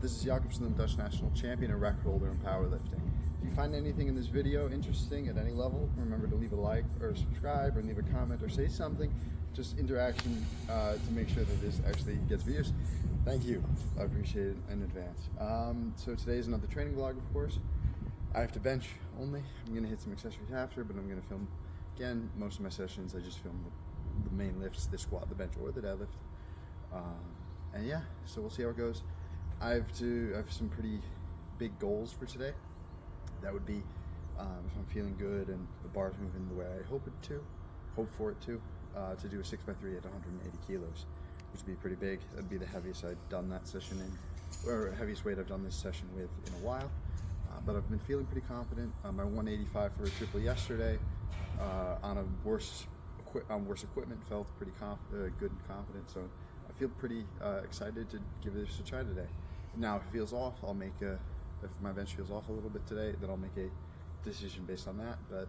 This is Jakobsen, the Dutch national champion and record holder in powerlifting. If you find anything in this video interesting at any level, remember to leave a like or subscribe or leave a comment or say something. Just interaction to make sure that this actually gets views. Thank you. I appreciate it in advance. So today is another training vlog, of course. I have to bench only. I'm going to hit some accessories after, but I'm going to film, again, most of my sessions, I just film the main lifts, the squat, the bench, or the deadlift. And yeah, so we'll see how it goes. I have some pretty big goals for today. That would be, if I'm feeling good and the bar's moving the way I hope for it to do a 6x3 at 180 kilos, which would be pretty big. That'd be the heaviest I've done that session in, or heaviest weight I've done this session with in a while. But I've been feeling pretty confident. My 185 for a triple yesterday, on worse equipment, felt pretty good and confident. So I feel pretty excited to give this a try today. Now, if it feels off, if my bench feels off a little bit today, then I'll make a decision based on that. But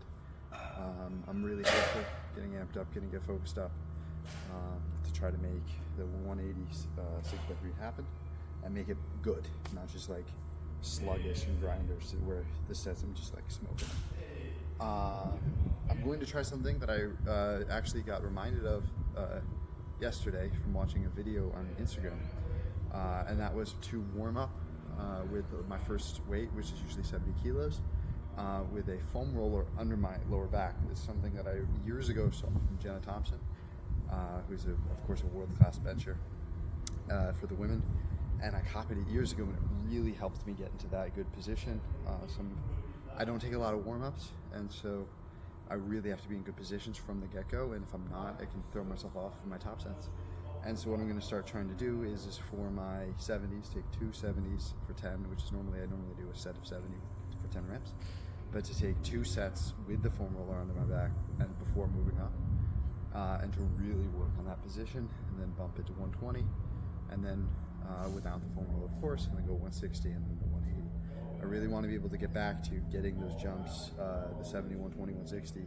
I'm really hopeful, getting amped up, get focused up to try to make the 180 6x3 happen and make it good, not just like sluggish and grinders where the sets I'm just like smoking. I'm going to try something that I actually got reminded of yesterday from watching a video on Instagram, and that was to warm up with my first weight, which is usually 70 kilos, with a foam roller under my lower back. It's something that I years ago saw from Jenna Thompson, who's of course a world-class bencher for the women, and I copied it years ago, and it really helped me get into that good position. I don't take a lot of warm-ups, and so I really have to be in good positions from the get-go, and if I'm not, I can throw myself off in my top sets. And so what I'm going to start trying to do is for my 70s, take two 70s for 10, which is I normally do a set of 70 for 10 reps, but to take 2 sets with the foam roller under my back and before moving up, and to really work on that position, and then bump it to 120, and then without the foam roller, of course, and then go 160 and then the 180. I really want to be able to get back to getting those jumps, the 70, 120, 160,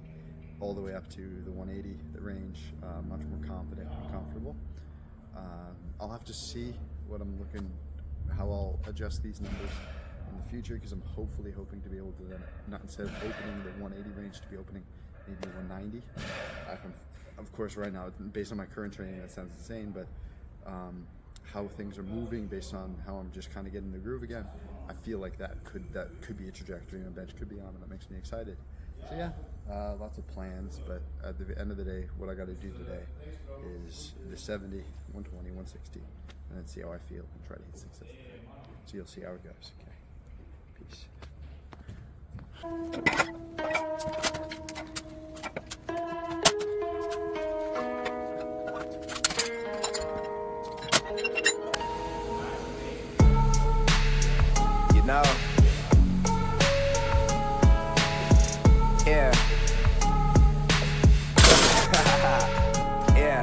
all the way up to the 180, the range, much more confident and comfortable. I'll have to see how I'll adjust these numbers in the future, because I'm hoping to be able to then, not instead of opening the 180 range, to be opening maybe 190. Of course, right now, based on my current training, that sounds insane, but how things are moving based on how I'm just kind of getting the groove again, I feel like that could be a trajectory my bench could be on, and that makes me excited. So yeah, lots of plans, but at the end of the day, what I got to do today is the 70, 120, 160, and then see how I feel and try to hit 650. So you'll see how it goes. Okay, peace. No. Yeah. Yeah.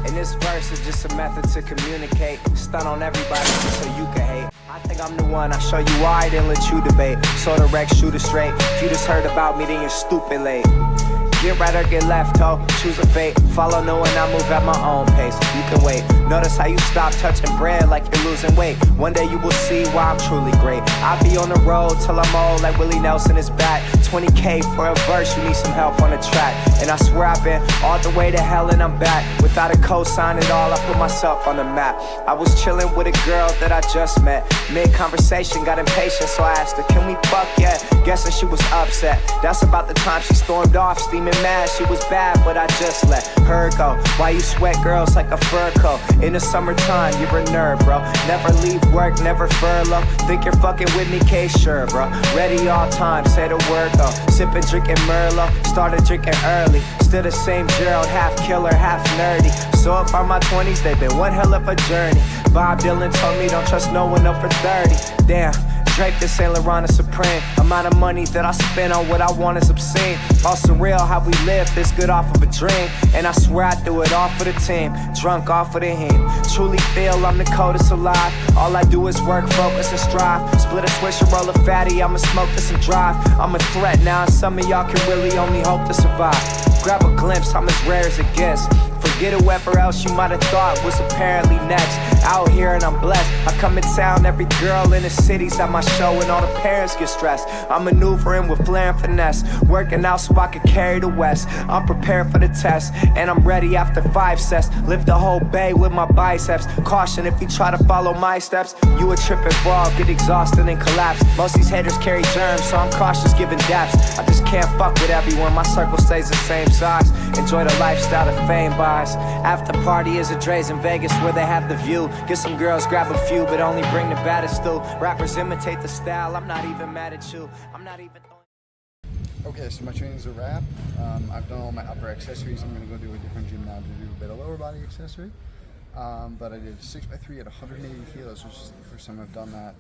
And this verse is just a method to communicate. Stun on everybody just so you can hate. I think I'm the one, I show you why I didn't let you debate. So the wreck, shoot it straight. If you just heard about me, then you're stupid late. Get right or get left, ho, choose a fate. Follow no one, I move at my own pace. You can wait, notice how you stop touching bread like you're losing weight. One day you will see why I'm truly great. I'll be on the road till I'm old like Willie Nelson is back. 20K for a verse, you need some help on the track. And I swear I've been all the way to hell and I'm back. Without a cosign at all, I put myself on the map. I was chilling with a girl that I just met. Mid-conversation, got impatient, so I asked her, can we fuck yet? Guessing she was upset. That's about the time she stormed off, steaming mad. She was bad, but I just let her go. Why you sweat girls like a fur coat? In the summertime, you're a nerd, bro. Never leave work, never furlough. Think you're fucking with me, K, sure, bro. Ready all time, say the word go. Sipping, drinking Merlot, started drinking early. Still the same Gerald, half killer, half nerdy. So far my 20s, they've been one hell of a journey. Bob Dylan told me don't trust no one over 30. Damn. Draped in Saint Laurent is supreme. Amount of money that I spend on what I want is obscene. All surreal how we live, this good off of a dream. And I swear I do it all for the team. Drunk off of the hymn. Truly feel I'm the coldest alive. All I do is work, focus, and strive. Split a swish and roll a fatty, I'ma smoke this and drive. I'm a threat now, and some of y'all can really only hope to survive. Grab a glimpse, I'm as rare as it gets. For Get it wherever else you might have thought was apparently next. Out here and I'm blessed. I come in town, every girl in the city's at my show, and all the parents get stressed. I'm maneuvering with flair and finesse, working out so I can carry the West. I'm prepared for the test, and I'm ready after 5 sets. Lift the whole bay with my biceps. Caution if you try to follow my steps. You a trip and fall, get exhausted and collapse. Most these haters carry germs, so I'm cautious giving daps. I just can't fuck with everyone, my circle stays the same size. Enjoy the lifestyle that fame buys. After party is a Dre's in Vegas where they have the view. Get some girls, grab a few, but only bring the baddest through. Rappers imitate the style, I'm not even mad at you. I'm not even... Okay, so my training's a wrap. I've done all my upper accessories. I'm gonna go do a different gym now to do a bit of lower body accessory. But I did 6x3 at 180 kilos, which is the first time I've done that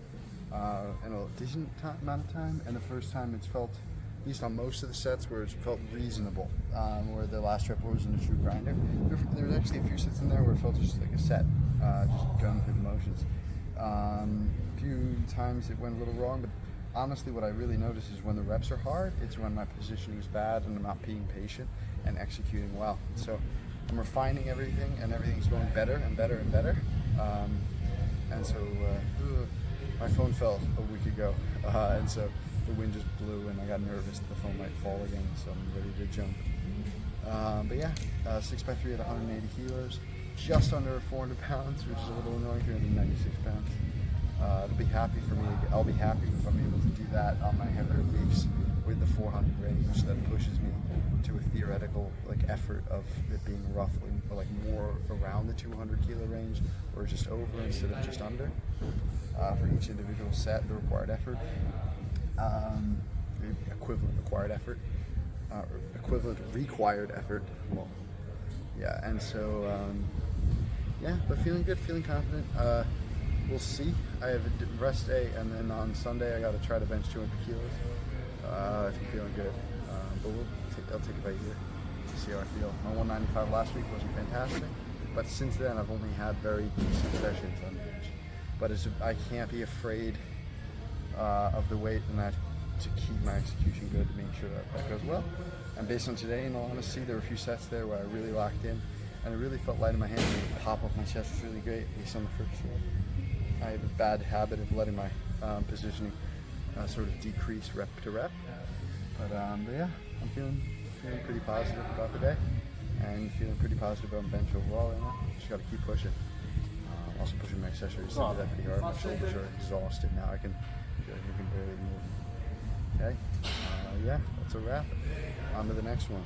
in a decent amount of time. And the first time it's felt, at least on most of the sets, where it's felt reasonable, where the last rep wasn't a true grinder. There was actually a few sets in there where it felt just like a set, just going through the motions. A few times it went a little wrong, but honestly what I really notice is when the reps are hard, it's when my positioning is bad and I'm not being patient and executing well. So I'm refining everything, and everything's going better and better and better. And so my phone fell a week ago, and so the wind just blew and I got nervous that the phone might fall again, so I'm ready to jump. But yeah, 6x3 at 180 kilos, just under 400 pounds, which is a little annoying, 396 pounds. It'll be happy for me. I'll be happy if I'm able to do that on my heavier weeks with the 400 range. That pushes me to a theoretical effort of it being roughly more around the 200 kilo range, or just over instead of just under. For each individual set, the required effort, equivalent required effort, equivalent required effort. Well, yeah, and so yeah, but feeling good, feeling confident. We'll see. I have a rest day, and then on Sunday I got to try to bench 200 kilos. If I'm feeling good, but I'll take it by ear to see how I feel. My 195 last week wasn't fantastic, but since then I've only had very decent sessions on the bench. But I can't be afraid of the weight, and I have to keep my execution good to make sure that goes well. And based on today, in all honesty, there were a few sets there where I really locked in, and it really felt light in my hands, and the pop off my chest was really great, at least on the first row. I have a bad habit of letting my positioning sort of decrease rep to rep. But yeah, I'm feeling pretty positive about the day, and feeling pretty positive about bench overall right now. Just got to keep pushing. Also pushing my accessories to do that pretty hard. My shoulders are exhausted now. I can barely move. Okay, yeah, that's a wrap. On to the next one.